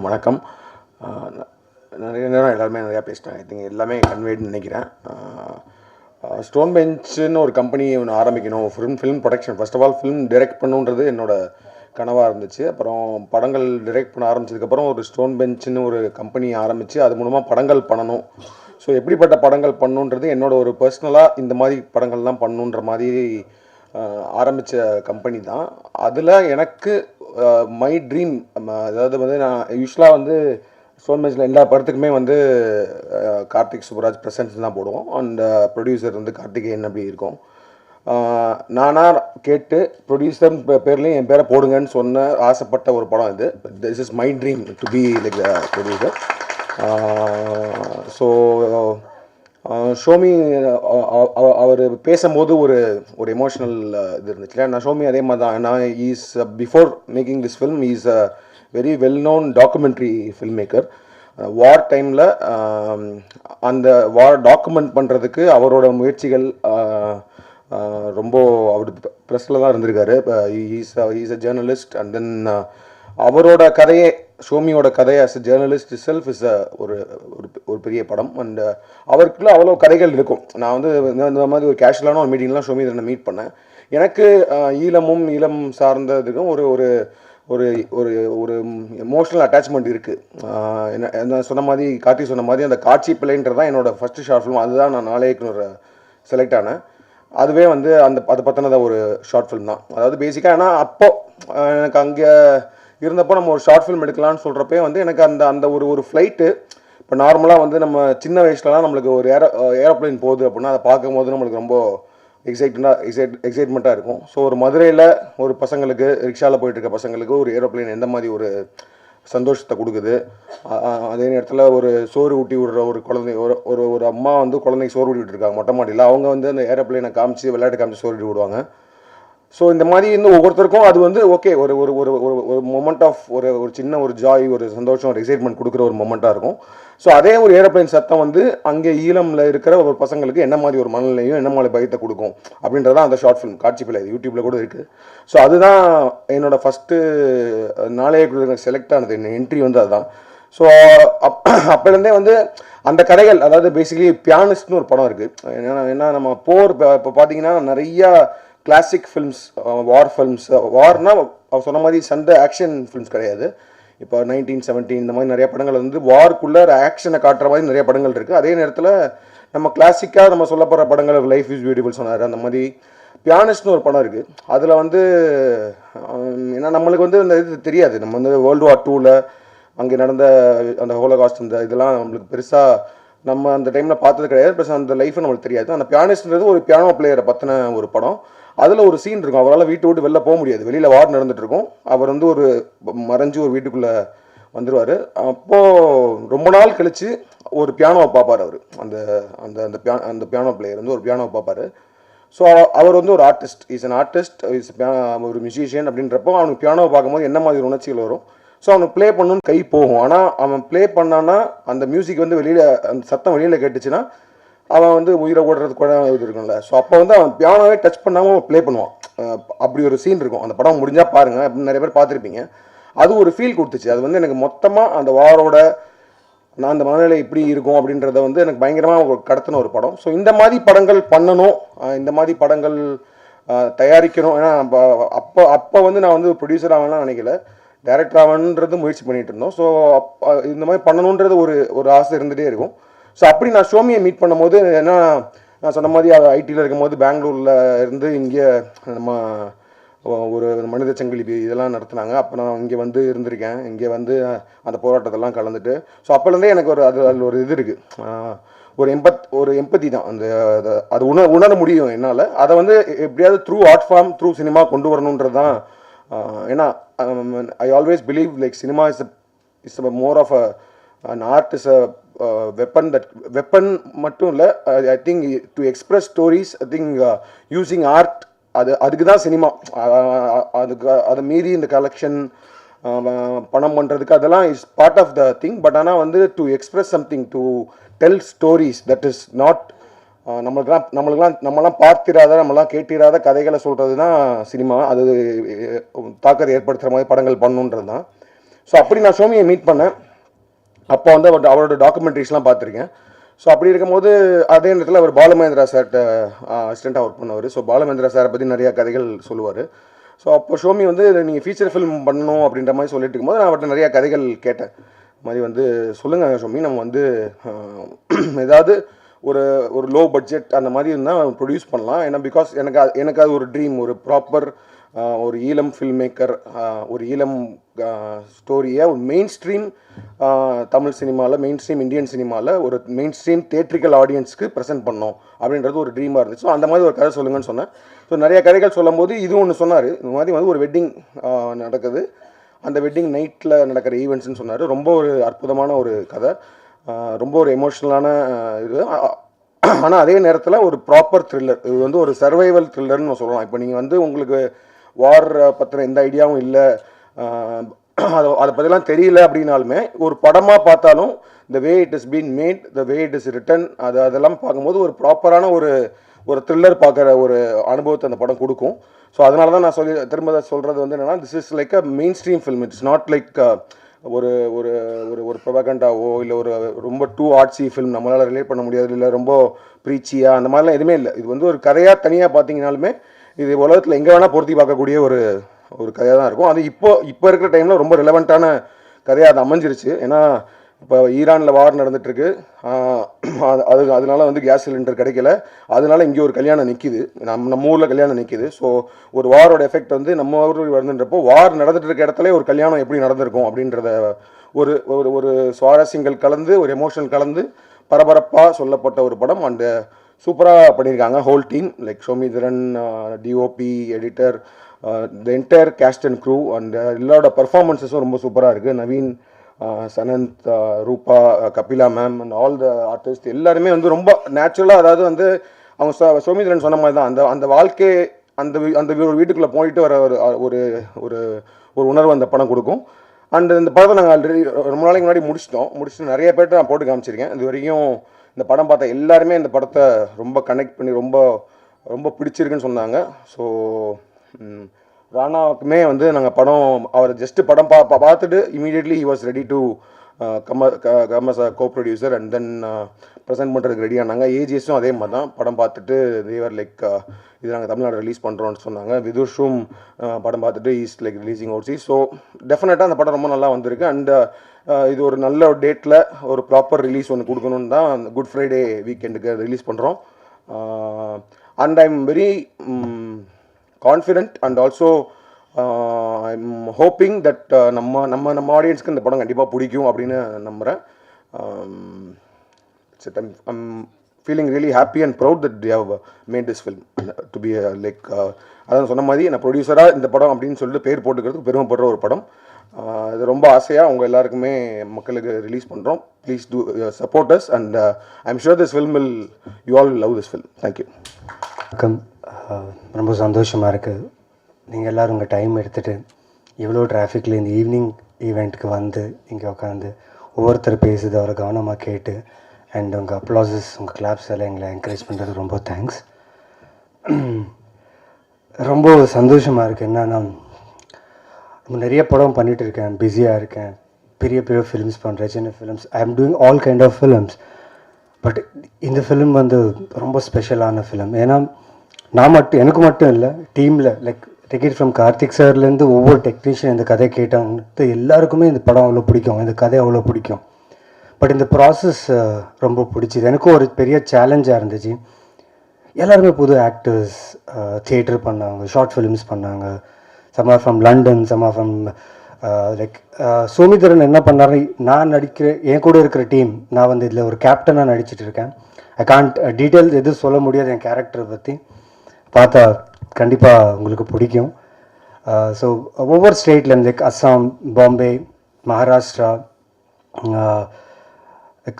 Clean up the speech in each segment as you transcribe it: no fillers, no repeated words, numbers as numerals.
வணக்கம். நிறைய நேரம் எல்லாருமே நிறையா பேசிட்டாங்க. ஐ திங்க் எல்லாமே கன்வேன்னு நினைக்கிறேன். ஸ்டோன் பெஞ்சுன்னு ஒரு கம்பெனி ஒன்று ஆரம்பிக்கணும். Film production first of all film direct பண்ணுன்றது என்னோடய கனவாக இருந்துச்சு. அப்புறம் படங்கள் டைரக்ட் பண்ண ஆரம்பிச்சதுக்கப்புறம் ஒரு ஸ்டோன் பெஞ்சுன்னு ஒரு கம்பெனி ஆரம்பித்து அது மூலமாக படங்கள் பண்ணணும். ஸோ எப்படிப்பட்ட படங்கள் பண்ணணுன்றது என்னோட ஒரு பர்சனலாக இந்த மாதிரி படங்கள்லாம் பண்ணணுன்ற மாதிரி ஆரம்பித்த கம்பெனி தான். அதில் எனக்கு மை ட்ரீம், அதாவது வந்து நான் யூஸ்வலாக வந்து ஸ்டோன் பெஞ்சில் எல்லா படத்துக்குமே வந்து கார்த்திக் சுப்ராஜ் ப்ரெசன்ஸ் தான் போடுவோம். அண்ட் ப்ரொடியூசர் வந்து கார்த்திகேயன் அப்படி இருக்கும். நானாக கேட்டு ப்ரொடியூசர் பேர்லேயும் என் பேரை போடுங்கன்னு சொன்ன ஆசைப்பட்ட ஒரு படம் இது. This is my dream to be like the producer. So Shomi அவர் பேசும்போது ஒரு எமோஷ்னல் இது இருந்துச்சு. நான் ஷோமி அதே மாதிரி தான். நான் is before making this film is a very well known documentary film maker. War டைமில் அந்த வார் டாக்குமெண்ட் பண்ணுறதுக்கு அவரோட முயற்சிகள் ரொம்ப அவர் ப்ரெஸ்ஸில் தான் இருந்திருக்காரு. Is a journalist. And then அவரோட கதையே, ஷோமியோட கதையை as a journalist self is ஒரு பெரிய படம். அண்ட் அவருக்குள்ள அவ்வளோ கதைகள் இருக்கும். நான் வந்து இந்த மாதிரி ஒரு கேஷுவலான ஒரு மீட்டிங்லாம் ஷோமி நான் மீட் பண்ணேன். எனக்கு ஈழம் சார்ந்ததுக்கும் ஒரு ஒரு ஒரு ஒரு ஒரு எமோஷ்னல் அட்டாச்மெண்ட் இருக்குது. என்ன சொன்ன மாதிரி கார்த்தி சொன்ன மாதிரி அந்த காட்சி பிள்ளைன்றது தான் என்னோடய ஃபஸ்ட்டு ஷார்ட் ஃபிலிம். அதுதான் நான் நாளைக்கு செலக்ட் ஆனேன். அதுவே வந்து அது பற்றினத ஒரு ஷார்ட் ஃபிலிம் தான். அதாவது பேசிக்காக ஏன்னா அப்போது எனக்கு அங்கே இருந்தப்போ நம்ம ஒரு ஷார்ட் ஃபிலிம் எடுக்கலான்னு சொல்கிறப்பே வந்து எனக்கு அந்த ஒரு ஃப்ளைட்டு இப்போ நார்மலாக வந்து நம்ம சின்ன வயசுலலாம் நம்மளுக்கு ஒரு ஏரோப்ளைன் போகுது அப்படின்னா அதை பார்க்கும்போது நம்மளுக்கு ரொம்ப எக்ஸைட்மெண்ட்டாக இருக்கும். ஸோ ஒரு மதுரையில் ஒரு பசங்களுக்கு ரிக்ஷாவில் போயிட்டுருக்க பசங்களுக்கு ஒரு ஏரோப்ளைன் எந்த மாதிரி ஒரு சந்தோஷத்தை கொடுக்குது. அதே நேரத்தில் ஒரு சோறு ஊட்டி விடுற ஒரு குழந்தை, ஒரு அம்மா வந்து குழந்தைக்கு சோறு ஊட்டி விட்டுருக்காங்க மொட்டை மாடியில். அவங்க வந்து அந்த ஏரோப்ளைனை காமிச்சு விளையாட்டு காமிச்சு சோறு ஊட்டி விடுவாங்க. ஸோ இந்த மாதிரி வந்து ஒவ்வொருத்தருக்கும் அது வந்து ஓகே ஒரு ஒரு ஒரு ஒரு மொமெண்ட் ஆஃப் ஒரு சின்ன ஒரு ஜாய், ஒரு சந்தோஷம், ஒரு எக்ஸைட்மெண்ட் கொடுக்குற ஒரு மொமெண்ட்டாக இருக்கும். ஸோ அதே ஒரு ஏரோப்ளைன் சத்தம் வந்து அங்கே ஈழமில் இருக்கிற ஒரு பசங்களுக்கு என்ன மாதிரி ஒரு மனநிலையும் என்ன மாதிரி பயத்தை கொடுக்கும் அப்படின்றதான் அந்த ஷார்ட் ஃபிலிம் காட்சி பிள்ளை யூடியூப்பில் கூட இருக்குது. ஸோ அதுதான் என்னோடய ஃபஸ்ட்டு நாளைய செலக்ட் ஆனது. என்ன என்ட்ரி வந்து அதுதான். ஸோ அப்போலேருந்தே வந்து அந்த கதைகள், அதாவது பேசிக்கலி பியானிஸ்ட்னு ஒரு படம் இருக்குது. ஏன்னா நம்ம போர் இப்போ பார்த்தீங்கன்னா நிறையா கிளாசிக் ஃபில்ம்ஸ், வார் ஃபில்ம்ஸ், வார்னால் அவர் சொன்ன மாதிரி சண்டை ஆக்ஷன் ஃபில்ம்ஸ் கிடையாது. இப்போ 1917 இந்த மாதிரி நிறைய படங்கள் வந்து வார்க்குள்ளே ஆக்ஷனை காட்டுற மாதிரி நிறைய படங்கள் இருக்குது. அதே நேரத்தில் நம்ம கிளாசிக்காக நம்ம சொல்ல போகிற படங்கள் லைஃப் இஸ் பியூட்டிஃபுல் சொன்னார். அந்த மாதிரி பியானிஸ்ட்னு ஒரு படம் இருக்குது. அதில் வந்து ஏன்னா நம்மளுக்கு வந்து அந்த இது தெரியாது. நம்ம வந்து வேர்ல்டு வார் 2ல் அங்கே நடந்த அந்த ஹோலோகாஸ்ட் இதெல்லாம் நம்மளுக்கு பெருசாக நம்ம அந்த டைமில் பார்த்தது கிடையாது. ப்ளஸ் அந்த லைஃபை நம்மளுக்கு தெரியாது. அந்த பியானிஸ்ட்ன்றது ஒரு பியானோ பிளேயரை பற்றின ஒரு படம். அதில் ஒரு சீன் இருக்கும். அவரால் வீட்டை விட்டு வெளில போக முடியாது. வெளியில் வார் நடந்துகிட்ருக்கும். அவர் வந்து ஒரு மறைஞ்சு ஒரு வீட்டுக்குள்ளே வந்துடுவார். அப்போது ரொம்ப நாள் கழித்து ஒரு பியானோவை பார்ப்பார். அவர் அந்த பியானோ பிளேயர் வந்து ஒரு பியானோவை பார்ப்பார். ஸோ அவர் வந்து ஒரு ஆர்டிஸ்ட், இஸ் அன் ஆர்டிஸ்ட், ஒரு மியூசிஷியன். அப்படின்றப்போ அவனுக்கு பியானோவை பார்க்கும்போது என்ன மாதிரி உணர்ச்சிகள் வரும். ஸோ அவனுக்கு ப்ளே பண்ணணும்னு கை போகும். ஆனால் அவன் ப்ளே பண்ணான்னா அந்த மியூசிக் வந்து வெளியில், அந்த சத்தம் வெளியில் கேட்டுச்சுன்னா அவன் வந்து உயிரை ஓடுறதுக்கு கூட இது இருக்கும்ல. ஸோ அப்போ வந்து அவன் பியானோவே டச் பண்ணாமல் ப்ளே பண்ணுவான். அப்படி ஒரு சீன் இருக்கும். அந்த படம் முடிஞ்சால் பாருங்கள், அப்படின்னு நிறைய பேர் பார்த்துருப்பீங்க. அது ஒரு ஃபீல் கொடுத்துச்சு. அது வந்து எனக்கு மொத்தமாக அந்த வாரோட நான் அந்த மனநிலை இப்படி இருக்கும் அப்படின்றத வந்து எனக்கு பயங்கரமாக கடத்தின ஒரு படம். ஸோ இந்த மாதிரி படங்கள் பண்ணணும், இந்த மாதிரி படங்கள் தயாரிக்கணும். ஏன்னா அப்போ வந்து நான் வந்து ப்ரொடியூசர் ஆகணும்னு நினைக்கல, டைரக்டர் ஆகணுன்றது முயற்சி பண்ணிகிட்டு இருந்தோம். ஸோ இந்த மாதிரி பண்ணணுன்றது ஒரு ஆசை இருந்துகிட்டே இருக்கும். ஸோ அப்படி நான் ஷோமியை மீட் பண்ணும்போது, ஏன்னா நான் சொன்ன மாதிரி ஐடியில் இருக்கும்போது பெங்களூரில் இருந்து இங்கே நம்ம ஒரு மனித சங்கிலி இதெல்லாம் நடத்துனாங்க. அப்போ நான் இங்கே வந்து இருந்திருக்கேன். இங்கே வந்து அந்த போராட்டத்தெல்லாம் கலந்துட்டு. ஸோ அப்போலேருந்தே எனக்கு அதில் ஒரு இது இருக்குது, ஒரு எம்பத்தி தான். அது உணர முடியும் என்னால். அதை வந்து எப்படியாவது through art form, through cinema கொண்டு வரணுன்றது தான். ஏன்னா I always believe like cinema is more of an art is a weapon மட்டும் இல்லை. I think to express stories, I think using art, அதுக்கு தான் சினிமா. அதை மீறி இந்த கலெக்ஷன் பணம் பண்ணுறதுக்கு அதெல்லாம் is part of the thing. But ஆனால் வந்து to express something, to tell stories, that is not நம்மளாம் பார்த்திராத, நம்மளாம் கேட்டிராத கதைகளை சொல்கிறது தான் சினிமா. அது தாக்கத்தை ஏற்படுத்துகிற மாதிரி படங்கள் பண்ணணுன்றது தான். ஸோ அப்படி நான் ஷோமியை மீட் பண்ணேன். அப்போ வந்து அவரோட டாக்குமெண்ட்ரிஸ்லாம் பார்த்துருக்கேன். ஸோ அப்படி இருக்கும்போது அதே நேரத்தில் அவர் பாலமகேந்திரா சார்கிட்ட அசிஸ்டண்ட்டாக ஒர்க் பண்ணவர். ஸோ பாலமகேந்திரா சாரை பற்றி நிறையா கதைகள் சொல்லுவார். ஸோ அப்போ ஷோமி வந்து நீங்கள் ஃபீச்சர் ஃபிலிம் பண்ணணும் அப்படின்ற மாதிரி சொல்லிட்டு இருக்கும்போது நான் அவர்கிட்ட நிறையா கதைகள் கேட்டேன். மாதிரி வந்து சொல்லுங்கள் ஷோமி, நம்ம வந்து ஏதாவது ஒரு ஒரு லோ பட்ஜெட் அந்த மாதிரி இருந்தால் ப்ரொடியூஸ் பண்ணலாம். ஏன்னா பிகாஸ் எனக்கு அது ஒரு ட்ரீம், ஒரு ப்ராப்பர் ஒரு ஈழம் ஃபில்ம் மேக்கர், ஒரு ஈழம் ஸ்டோரியை ஒரு மெயின் ஸ்ட்ரீம் தமிழ் சினிமாவில், மெயின் ஸ்ட்ரீம் இந்தியன் சினிமாவில் ஒரு மெயின் ஸ்ட்ரீம் தேட்ரிக்கல் ஆடியன்ஸ்க்கு ப்ரெசென்ட் பண்ணோம் அப்படின்றது ஒரு ட்ரீமாக இருந்துச்சு. ஸோ அந்த மாதிரி ஒரு கதை சொல்லுங்கன்னு சொன்னேன். ஸோ நிறைய கதைகள் சொல்லும் போது இது ஒன்று சொன்னார். இந்த மாதிரி வந்து ஒரு வெட்டிங் நடக்குது, அந்த வெட்டிங் நைட்டில் நடக்கிற ஈவெண்ட்ஸ்ன்னு சொன்னார். ரொம்ப ஒரு அற்புதமான ஒரு கதை, ரொம்ப ஒரு எமோஷ்னலான இது. ஆனால் அதே நேரத்தில் ஒரு ப்ராப்பர் த்ரில்லர். இது வந்து ஒரு சர்வைவல் த்ரில்லர்னு சொல்லலாம். இப்போ நீங்கள் வந்து உங்களுக்கு வார் பற்றின எந்த ஐடியாவும் இல்லை, அதை பற்றிலாம் தெரியல அப்படின்னாலுமே ஒரு படமாக பார்த்தாலும் the way it is been made, the way it is written, அதெல்லாம் பார்க்கும்போது ஒரு ப்ராப்பரான ஒரு த்ரில்லர் பார்க்குற ஒரு அனுபவத்தை அந்த படம் கொடுக்கும். ஸோ அதனால தான் நான் திரும்ப சொல்கிறது வந்து என்னென்னா, this is like a main stream film. It's not like ஒரு ஒரு ஒரு ஒரு ப்ரொபகண்டாவோ இல்லை ஒரு ரொம்ப டூ ஆர்ட்ஸி ஃபில்ம் நம்மளால் ரிலேட் பண்ண முடியாது, இல்லை ரொம்ப ப்ரீச்சியாக அந்த மாதிரிலாம் எதுவுமே இல்லை. இது வந்து ஒரு கதையாக தனியாக பார்த்தீங்கனாலுமே இது உலகத்தில் எங்கே வேணால் பொருத்தி பார்க்கக்கூடிய ஒரு கதையாக தான் இருக்கும். அது இப்போ இருக்கிற டைமில் ரொம்ப ரிலவெண்ட்டான கதையாக அது அமைஞ்சிருச்சு. ஏன்னா இப்போ ஈரானில் வார் நடந்துகிட்ருக்கு, அதனால வந்து கேஸ் சிலிண்டர் கிடைக்கல, அதனால இங்கே ஒரு கல்யாணம் நிற்கிது, நம்ம ஊரில் கல்யாணம் நிற்கிது. ஸோ ஒரு வாரோட எஃபெக்ட் வந்து நம்ம ஊரில் வந்துன்றப்போ வார் நடந்துட்டு இருக்க இடத்துல ஒரு கல்யாணம் எப்படி நடந்திருக்கும் அப்படின்றத ஒரு ஒரு சுவாரஸ்யங்கள் கலந்து ஒரு எமோஷன் கலந்து பரபரப்பாக சொல்லப்பட்ட ஒரு படம். அண்டு சூப்பராக பண்ணியிருக்காங்க whole team, like Shomitharan, DOP, editor, the entire cast and crew. And எல்லாரோட பர்ஃபார்மன்ஸஸும் ரொம்ப சூப்பராக இருக்குது. Naveen, Sananth, Roopa, Kapila ma'am and all the artist எல்லாருமே வந்து ரொம்ப நேச்சுரலாக, அதாவது வந்து அவங்க ஷோமிதரன் சொன்ன மாதிரி தான் அந்த வாழ்க்கை அந்த வீட்டுக்குள்ளே போயிட்டு வர ஒரு ஒரு ஒரு உணர்வு அந்த படம் கொடுக்கும். அண்ட் இந்த படத்தை நாங்கள் ஆல்ரெடி ரொம்ப நாளைக்கு முன்னாடி முடிச்சுட்டு நிறைய பேர்ட்ட நான் போட்டு காமிச்சிருக்கேன். இது வரைக்கும் இந்த படம் பார்த்த எல்லாருமே இந்த படத்தை ரொம்ப கனெக்ட் பண்ணி ரொம்ப ரொம்ப பிடிச்சிருக்குன்னு சொன்னாங்க. ஸோ ராணாவுக்குமே வந்து நாங்கள் அவர் ஜஸ்ட்டு படம் பார்த்துட்டு immediately he was ready to come as a co producer and then present பண்ணுறதுக்கு ரெடி ஆனாங்க. ஏஜிஎஸும் அதே மாதிரி தான் படம் பார்த்துட்டு தேவர் லைக் இது நாங்கள் தமிழ்நாடு ரிலீஸ் பண்ணுறோன்னு சொன்னாங்க. விதுஷும் படம் பார்த்துட்டு is like releasing out C. So டெஃபினட்டாக அந்த படம் ரொம்ப நல்லா வந்திருக்கு. அண்ட் இது ஒரு நல்ல ஒரு டேட்டில் ஒரு ப்ராப்பர் ரிலீஸ் ஒன்று கொடுக்கணுன்னு தான் அந்த குட் ஃப்ரைடே வீக்கெண்டுக்கு ரிலீஸ் பண்ணுறோம். And I am very confident and also I am hoping that நம்ம ஆடியன்ஸ்க்கு இந்த படம் கண்டிப்பாக பிடிக்கும் அப்படின்னு நம்புகிறேன். I'm feeling really happy and proud that we have made this film to be like அதான் சொன்ன மாதிரி நான் ப்ரொடியூசராக இந்த படம் அப்படின்னு சொல்லிட்டு பேர் போட்டுக்கிறதுக்கு பெருமைப்படுற ஒரு படம். இது ரொம்ப ஆசையாக அவங்க எல்லாருக்குமே மக்களுக்கு ரிலீஸ் பண்ணுறோம். Please do support us and I am sure this film will you all love this film. Thank you. வணக்கம். ரொம்ப சந்தோஷமாக இருக்குது நீங்கள் எல்லோரும் உங்கள் டைம் எடுத்துகிட்டு இவ்வளோ டிராஃபிக்கில் இந்த ஈவினிங் ஈவெண்ட்டுக்கு வந்து இங்கே உட்காந்து ஒவ்வொருத்தர் பேசுது அவரை கவனமாக கேட்டு அண்ட் உங்கள் அப்ளாசஸ் உங்கள் கிளாப்ஸ் எல்லாம் எங்களை என்கரேஜ் பண்ணுறது ரொம்ப தேங்க்ஸ். ரொம்ப சந்தோஷமாக இருக்குது. என்னன்னா நிறைய படம் பண்ணிகிட்டு இருக்கேன், பிஸியாக இருக்கேன், பெரிய பெரிய ஃபிலிம்ஸ் பண்ணுறேன், சின்ன films, I am doing all kind of films. But இந்த ஃபிலிம் வந்து ரொம்ப ஸ்பெஷலான ஃபிலிம். ஏன்னா எனக்கு மட்டும் இல்லை, டீமில் லைக் டிக்கெட் ஃப்ரம் கார்த்திக் சார்லேருந்து ஒவ்வொரு டெக்னீஷியன் இந்த கதை கேட்டாங்க எல்லாருக்குமே இந்த படம் அவ்வளோ பிடிக்கும், இந்த கதை அவ்வளோ பிடிக்கும். பட் இந்த ப்ராசஸ் ரொம்ப பிடிச்சிது. எனக்கும் ஒரு பெரிய சேலஞ்சாக இருந்துச்சு. எல்லாருமே புது ஆக்டர்ஸ், தியேட்டர் பண்ணாங்க, ஷார்ட் ஃபிலிம்ஸ் பண்ணாங்க, some are from London, some are from like Somitharan என்ன பண்ணாரு, நான் என் கூட இருக்கிற டீம், நான் வந்து இதில் ஒரு கேப்டனாக நடிச்சிட்டு இருக்கேன். ஐ கான்ட் டீட்டெயில்ஸ் எதுவும் சொல்ல முடியாது என் கேரக்டரை பற்றி, பார்த்தா கண்டிப்பாக உங்களுக்கு பிடிக்கும். ஸோ ஒவ்வொரு ஸ்டேட்லேருந்து லைக் அஸ்ஸாம், பாம்பே, மகாராஷ்டிரா,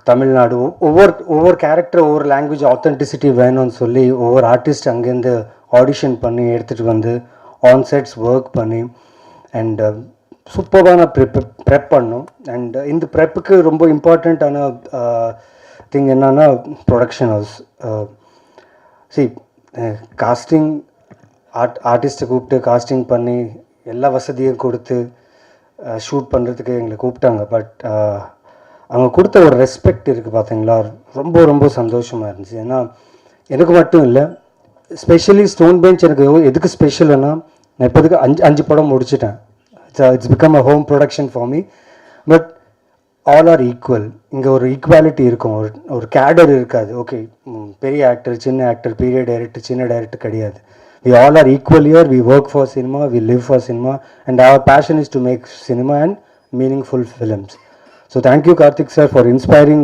தமிழ்நாடு, ஒவ்வொரு கேரக்டர் ஒவ்வொரு லாங்குவேஜ் ஆத்தென்டிசிட்டி வேணும்னு சொல்லி ஒவ்வொரு ஆர்டிஸ்ட் அங்கேருந்து ஆடிஷன் பண்ணி எடுத்துகிட்டு வந்து ஆன்செட்ஸ் ஒர்க் பண்ணி அண்ட் சூப்பரான ப்ரெப் பண்ணோம். அண்ட் இந்த ப்ரெப்புக்கு ரொம்ப இம்பார்ட்டண்ட்டான திங் என்னன்னா ப்ரொடக்ஷன் ஹவுஸ். காஸ்டிங் ஆர்டிஸ்ட்டை கூப்பிட்டு காஸ்டிங் பண்ணி எல்லா வசதியும் கொடுத்து ஷூட் பண்ணுறதுக்கு எங்களை கூப்பிட்டாங்க. பட் அவங்க கொடுத்த ஒரு ரெஸ்பெக்ட் இருக்குது பார்த்தீங்களா, ரொம்ப ரொம்ப சந்தோஷமாக இருந்துச்சு. ஏன்னா எனக்கு மட்டும் இல்லை, ஸ்பெஷலி ஸ்டோன் பெஞ்ச் எனக்கு எதுக்கு ஸ்பெஷல்னா, நான் இப்போதுக்கு அஞ்சு படம் முடிச்சிட்டேன். It's become a home production for me. But all are equal. இங்கே ஒரு ஈக்குவாலிட்டி இருக்கும், ஒரு கேடர் இருக்காது. ஓகே, பெரிய ஆக்டர், சின்ன ஆக்டர், பெரிய டைரக்டர், சின்ன டைரக்டர் கிடையாது. We all are equal here. We work for cinema, we live for cinema, and our passion is to make cinema and meaningful films. So thank you, Karthik sir, for inspiring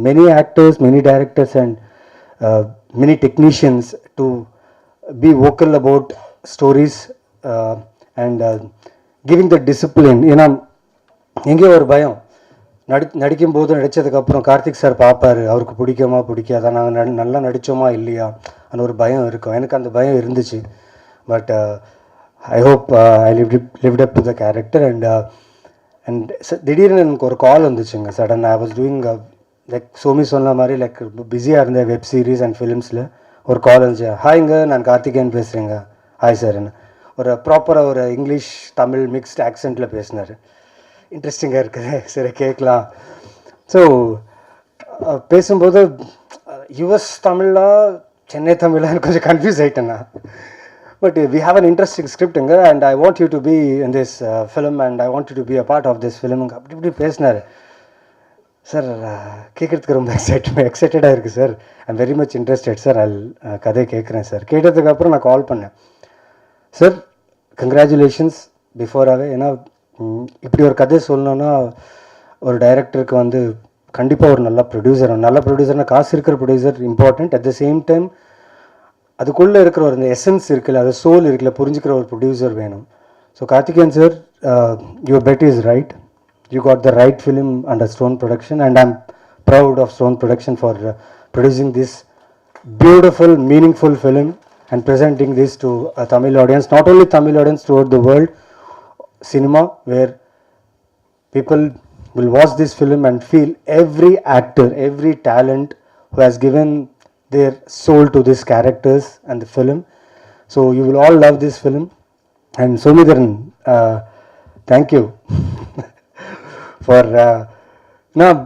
many actors, many directors, and many technicians to be vocal about stories and giving the discipline. ஏன்னா எங்கே ஒரு பயம், நடிக்கும்போது நடித்ததுக்கப்புறம் Karthik sir பார்ப்பார், அவருக்கு பிடிக்குமா பிடிக்காதா, நாங்கள் நல்லா நடித்தோமா இல்லையா அந்த ஒரு பயம் இருக்கும். எனக்கு அந்த பயம் இருந்துச்சு. But I hope I lived up to the character. And திடீர்னு எனக்கு ஒரு கால் வந்துச்சுங்க sudden. I was doing like Somi சொன்ன மாதிரி லைக் பிஸியாக இருந்தேன் வெப் சீரிஸ் அண்ட் ஃபிலிம்ஸில். ஒரு கால் வந்துச்சு, ஹாய்ங்க நான் கார்த்திகேயன் பேசுகிறேங்க. Hi sir. என்ன ஒரு ப்ராப்பராக ஒரு இங்கிலீஷ் தமிழ் மிக்ஸ்ட் ஆக்சென்ட்டில் பேசினார். இன்ட்ரெஸ்டிங்காக இருக்குது, சரி கேட்கலாம். ஸோ பேசும்போது யுஎஸ் தமிழா சென்னை தமிழான்னு கொஞ்சம் கன்ஃபியூஸ் ஆகிட்டேன்னா. But we have an interesting ஸ்கிரிப்டுங்க and I want you to be in this film and I want you to be a part of this ஃபிலிமுங்க அப்படி இப்படி பேசினார். சார் கேட்குறதுக்கு ரொம்ப எக்ஸைட்டடாக இருக்குது sir. I'm very much interested sir. கதையை கேட்குறேன் சார். கேட்டதுக்கப்புறம் நான் கால் பண்ணேன். சார் கங்க்ராச்சுலேஷன்ஸ் பிஃபோராகவே. ஏன்னா இப்படி ஒரு கதை சொல்லணுன்னா ஒரு டைரக்டருக்கு வந்து கண்டிப்பாக ஒரு நல்ல ப்ரொடியூசர்னால் காசு இருக்கிற producer important. At the same time அதுக்குள்ளே இருக்கிற ஒரு இந்த எசன்ஸ் இருக்குல்ல, அது சோல் இருக்குல்ல, புரிஞ்சுக்கிற ஒரு ப்ரொடியூசர் வேணும். So Karthikeyan sir, your bet is right. You got the right film under stone production and I'm proud of stone production for producing this beautiful, meaningful film and presenting this to a Tamil audience, not only Tamil audience, throughout the world cinema, where people will watch this film and feel every actor, every talent who has given their soul to these characters and the film. So you will all love this film. And Somidharan, thank you for நான்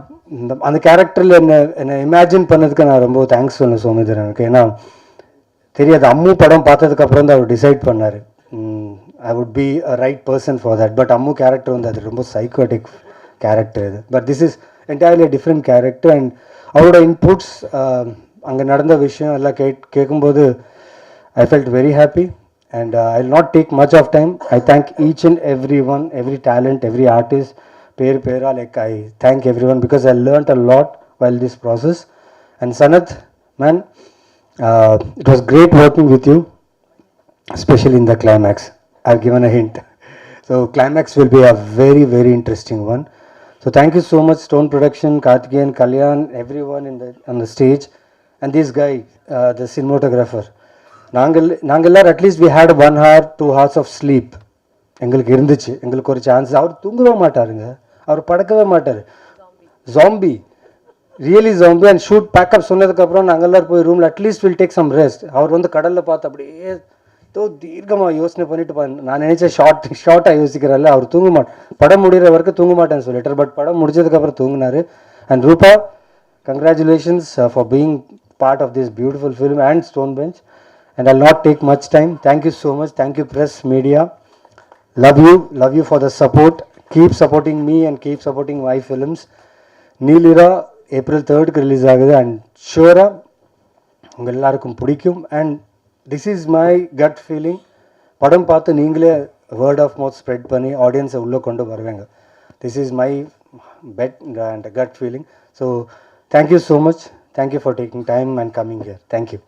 அந்த கேரக்டரில் என்னை imagine பண்ணதுக்கு நான் ரொம்ப thanks சொன்னேன் சோமிதரனுக்கு. ஏன்னா தெரியாது, அம்மு படம் பார்த்ததுக்கப்புறம் தான் அவர் டிசைட் பண்ணார் I would be a right person for that. But Ammu character வந்து அது ரொம்ப சைக்கோட்டிக் கேரக்டர் இது. But this is entirely different character. And அவரோட இன்புட்ஸ், அங்கே நடந்த விஷயம் எல்லாம் கேட்கும்போது I felt very happy. And I will not take much of time. I thank each and every one, every talent, every artist. Pera, like I thank everyone because I learnt a lot while this process. And Sanath, man, it was great working with you, especially in the climax. I've given a hint. So climax will be a very, very interesting one. So thank you so much, Stone Production, Karthikeyan, Kalyan, everyone on the stage, and this guy, the cinematographer. Nangallar, at least we had 1 hour, 2 hours of sleep. எங்களுக்கு இருந்துச்சு, எங்களுக்கு ஒரு chance. அவர் தூங்கவே மாட்டாருங்க, அவர் படக்கவே மாட்டார். Zombie, really zombie. And shoot pack up சொன்னதுக்கப்புறம் நாங்கள் எல்லோரும் போய் ரூமில் at least will take some rest. அவர் வந்து கடலில் பார்த்து அப்படியே ஏதோ தீர்க்கமாக யோசனை பண்ணிட்டு நான் நினச்சேன் ஷார்ட்டாக யோசிக்கிறாரில்ல, அவர் தூங்க மாட்டேன், படம் முடிகிற வரைக்கும் தூங்க மாட்டேன்னு சொல்லிட்டார். பட் படம் முடிஞ்சதுக்கப்புறம் தூங்கினார். And Rupa, congratulations for being part of this beautiful film and stone bench. And I not take much time. Thank you so much. Thank you press media. Love you for the support. Keep supporting me and keep supporting my films. Neelira April 3rd release ஆகுது. And ஷூராக உங்கள் எல்லாருக்கும் பிடிக்கும். And this is my cut feeling. படம் பார்த்து நீங்களே word of mouth spread பண்ணி ஆடியன்ஸை உள்ளே கொண்டு வருவாங்க. This is my bet and gut feeling. So thank you so much. Thank you for taking time and coming here. Thank you.